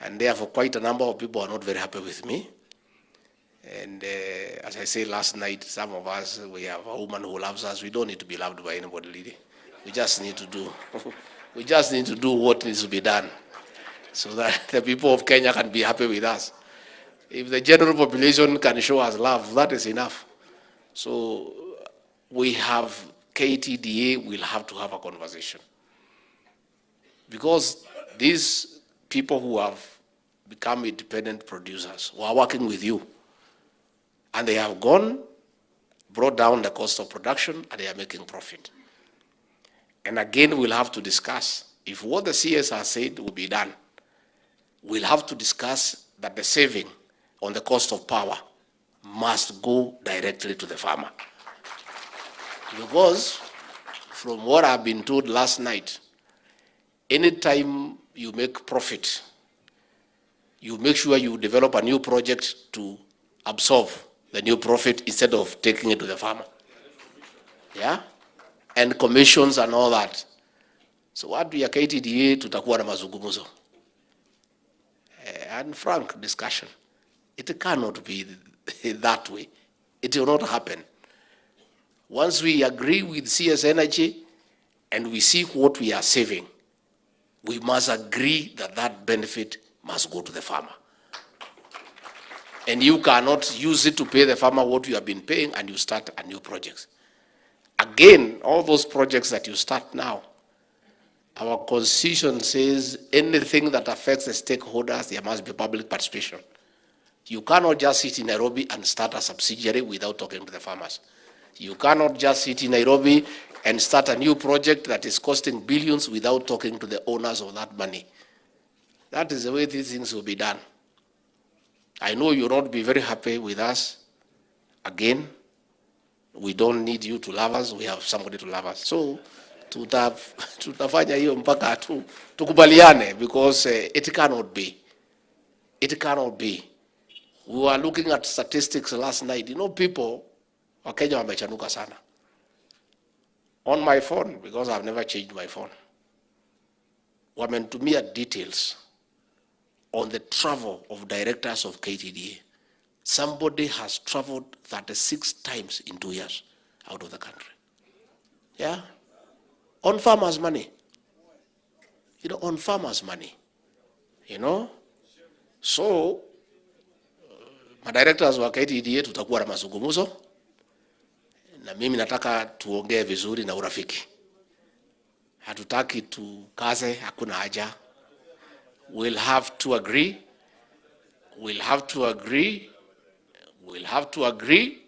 And therefore quite a number of people are not very happy with me. And as I said last night, some of us, we have a woman who loves us. We don't need to be loved by anybody, really. We just need to do, we just need to do what needs to be done so that the people of Kenya can be happy with us. If the general population can show us love, that is enough. So we have KTDA, will have to have a conversation. Because these people who have become independent producers, who are working with you, and they have brought down the cost of production, and they are making profit. And again, we'll have to discuss, if what the CS has said will be done, we'll have to discuss that the saving on the cost of power must go directly to the farmer. Because from what I've been told last night, anytime you make profit, you make sure you develop a new project to absorb the new profit instead of taking it to the farmer. Yeah? And commissions and all that. So what we are KTDA tutakuwa na mazungumzo. And frank discussion. It cannot be that way. It will not happen. Once we agree with CS Energy and we see what we are saving, we must agree that that benefit must go to the farmer. And you cannot use it to pay the farmer what you have been paying and you start a new project. Again, all those projects that you start now, our constitution says anything that affects the stakeholders, there must be public participation. You cannot just sit in Nairobi and start a subsidiary without talking to the farmers. You cannot just sit in Nairobi and start a new project that is costing billions without talking to the owners of that money. That is the way these things will be done. I know you'll not be very happy with us. Again, we don't need you to love us. We have somebody to love us. So, tutafanya hiyo mpaka tukubaliane, because it cannot be. It cannot be. We were looking at statistics last night. You know, people, Wakenya wamechanuka sana. On my phone, because I've never changed my phone, wamenitumia details on the travel of directors of KTDA. Somebody has traveled 36 times in 2 years out of the country. Yeah? On farmers' money. You know, on farmers' money. You know? So, my directors wa KTDA tutakuwa na mazungumzo. Na mimi nataka tuongee vizuri na urafiki. Hatutaki tukaze, hakuna haja. We'll have to agree. We'll have to agree. We'll have to agree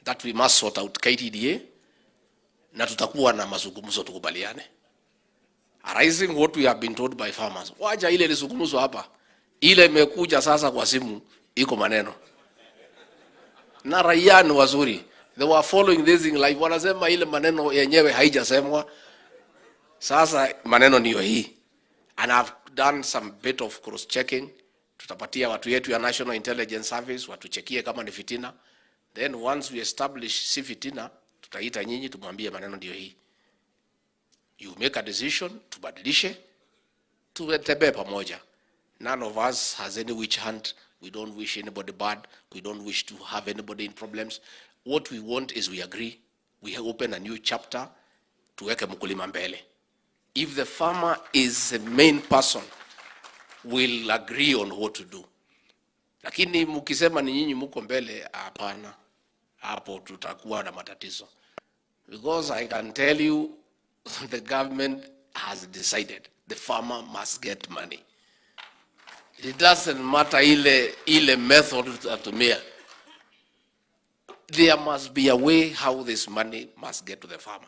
that we must sort out KTDA. Na tutakuwa na mazungumzo tukubaliane. Arising what we have been told by farmers. Waja ile lizungumzo hapa. Ile imekuja sasa kwa simu iko maneno. Na raia ni wazuri. They were following this in live. Wanasema ile maneno yenyewe haijasemwa. Sasa maneno niyo hii. And I've done some bit of cross checking. Tutapatia watu yetu ya National Intelligence Service watuchekie kama ni fitina. Then once we establish si fitina, tutaita nyinyi tumwambie maneno ndio hii. You make a decision, tubadilishe, tuwetebe pamoja. None of us has any witch hunt. We don't wish anybody bad. We don't wish to have anybody in problems. What we want is we agree. We open a new chapter, tuweke mkulima mbele. If the farmer is the main person, we'll agree on what to do. Lakini mukisema ni nyinyi muko mbele, hapana. Hapo tutakuwa na matatizo. Because I can tell you, the government has decided the farmer must get money. It doesn't matter ile method tunatumia. There must be a way how this money must get to the farmer.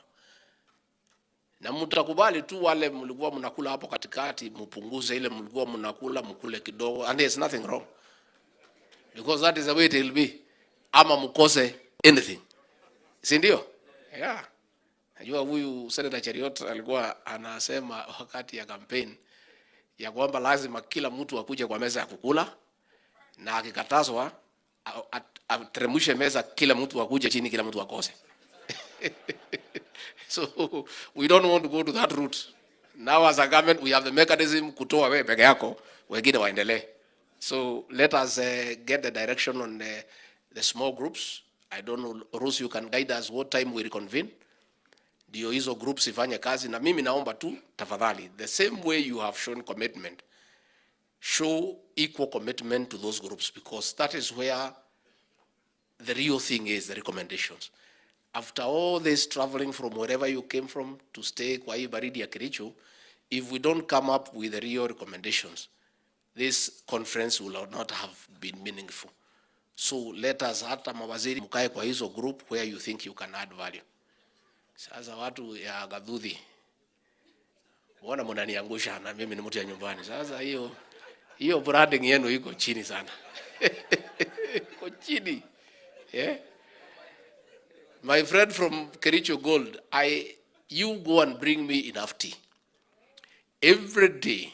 Na mtakubali tu wale mlikuwa mnakula hapo katikati, mpunguze ile mlikuwa mnakula, mkule kidogo, and there's nothing wrong. Because that is the way it will be. Ama mkose anything. Si ndio? Yeah. Najua huyu Senator Cheriot alikuwa anasema wakati ya campaign ya kwamba lazima kila mtu akuje kwa meza ya kukula, na akikatazwa atremushe meza, kila mtu akuje chini, kila mtu akose. So we don't want to go to that route. Now as a government, we have the mechanism kutoa wewe peke yako, wengine waendelee. So let us get the direction on the small groups. I don't know, Ruth, you can guide us what time we reconvene. Ndio hizo groups ifanye kazi, na mimi naomba tu tafadhali, the same way you have shown commitment, show equal commitment to those groups, because that is where the real thing is, the recommendations. After all this traveling from wherever you came from to stay kwa hii baridi ya Kericho, if we don't come up with the real recommendations, this conference will not have been meaningful. So let us, hata mawaziri mkae kwa hizo group where you think you can add value. Sasa watu ya Gathudhi, mbona mnaniangusha na mimi ni mtu ya nyumbani. Sasa hiyo branding yenu iko chini sana. Iko chini. Yeah? My friend from Kericho Gold, you go and bring me enough tea. Every day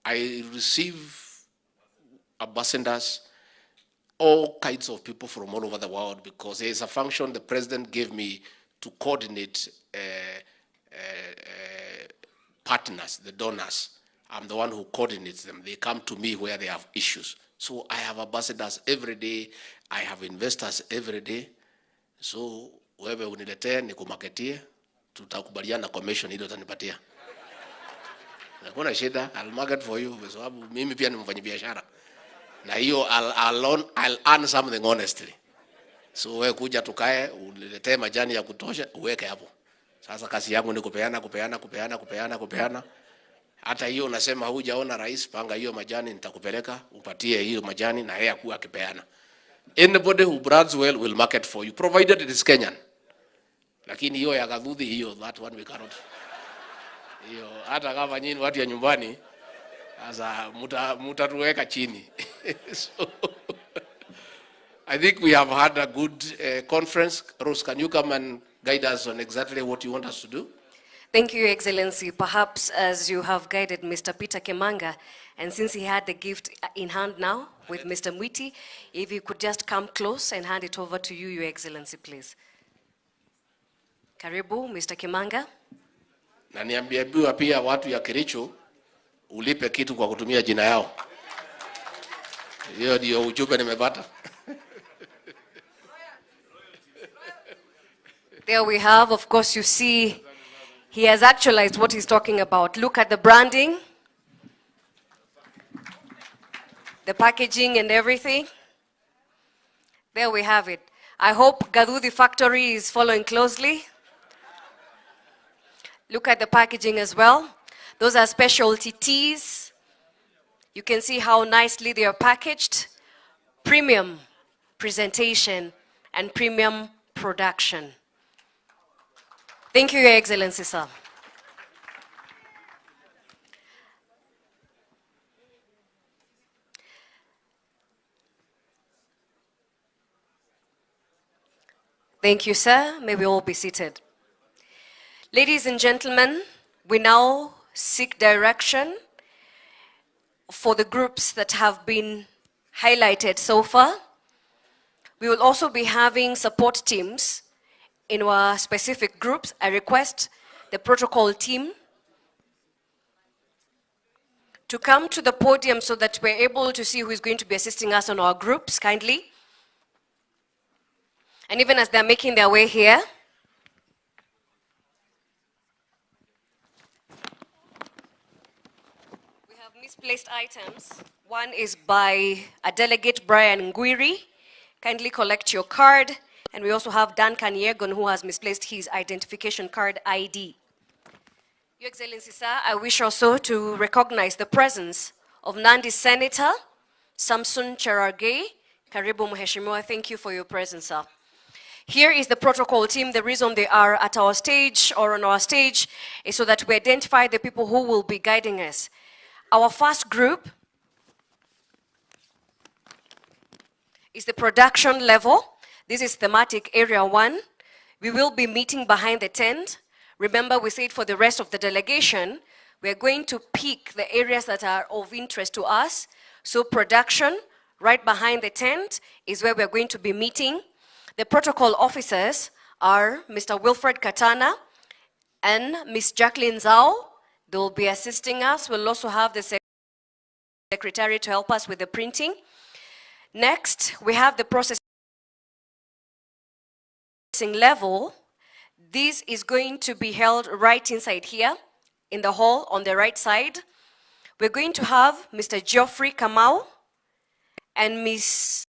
I receive ambassadors, all kinds of people from all over the world, because there is a function the president gave me to coordinate partners, the donors. I'm the one who coordinates them. They come to me where they have issues. So I have ambassadors every day. I have investors every day. So wewe uniletee nikumaketie, tutakubaliana commission ile utanipatia. Hakuna shida, I'll market for you, kwa sababu mimi pia ni mfanyabiashara. Na hiyo I'll earn something honestly. So wewe kuja tukae, uniletee majani ya kutosha, uweke hapo. Sasa kazi yangu ni kupeana. Hata hiyo unasema hujaona rais, panga hiyo majani nitakupeleka, upatie hiyo majani na yeye akuwa akipeana. Anybody who brands well will market for you, provided it is Kenyan. Lakini hiyo ya Gathudhi, hiyo, that one we cannot. Hiyo hata kama nyinyi watu ya nyumbani, sasa mutatuweka chini. So, I think we have had a good conference. Rose, can you come and guide us on exactly what you want us to do? Thank you, Your Excellency. Perhaps as you have guided Mr. Peter Kemanga, and since he had the gift in hand now with Mr. Mwiti, if you could just come close and hand it over to you, Your Excellency, please. Karibu, Mr. Kemanga. Na niambiwa pia watu ya Kericho ulipe kitu kwa kutumia jina yao. Hiyo ndio ujumbe nimepata. There we have, of course, you see, he has actualized what he's talking about. Look at the branding, the packaging and everything. There we have it. I hope Gathudhi factory is following closely. Look at the packaging as well. Those are specialty teas. You can see how nicely they are packaged. Premium presentation and premium production. Thank you, Your Excellency, sir. Thank you, sir. May we all be seated. Ladies and gentlemen, we now seek direction for the groups that have been highlighted so far. We will also be having support teams in our specific groups. I request the protocol team to come to the podium so that we're able to see who is going to be assisting us on our groups, kindly. And even as they're making their way here, we have misplaced items. One is by a delegate, Brian Nguiri. Kindly collect your card. And we also have Dan Kanyegon, who has misplaced his identification card ID. Your Excellency, sir, I wish also to recognize the presence of Nandi Senator Samson Cherargei. Karibu Mheshimiwa, thank you for your presence, sir. Here is the protocol team. The reason they are at our stage or on our stage is so that we identify the people who will be guiding us. Our first group is the production level. This is thematic area 1. We will be meeting behind the tent. Remember, we said for the rest of the delegation, we're going to pick the areas that are of interest to us. So production, right behind the tent, is where we're going to be meeting. The protocol officers are Mr. Wilfred Katana and Ms. Jacqueline Zhao. They will be assisting us. We'll also have the secretary to help us with the printing. Next, we have the processing level. This is going to be held right inside here in the hall on the right side. We're going to have Mr. Geoffrey Kamau and Miss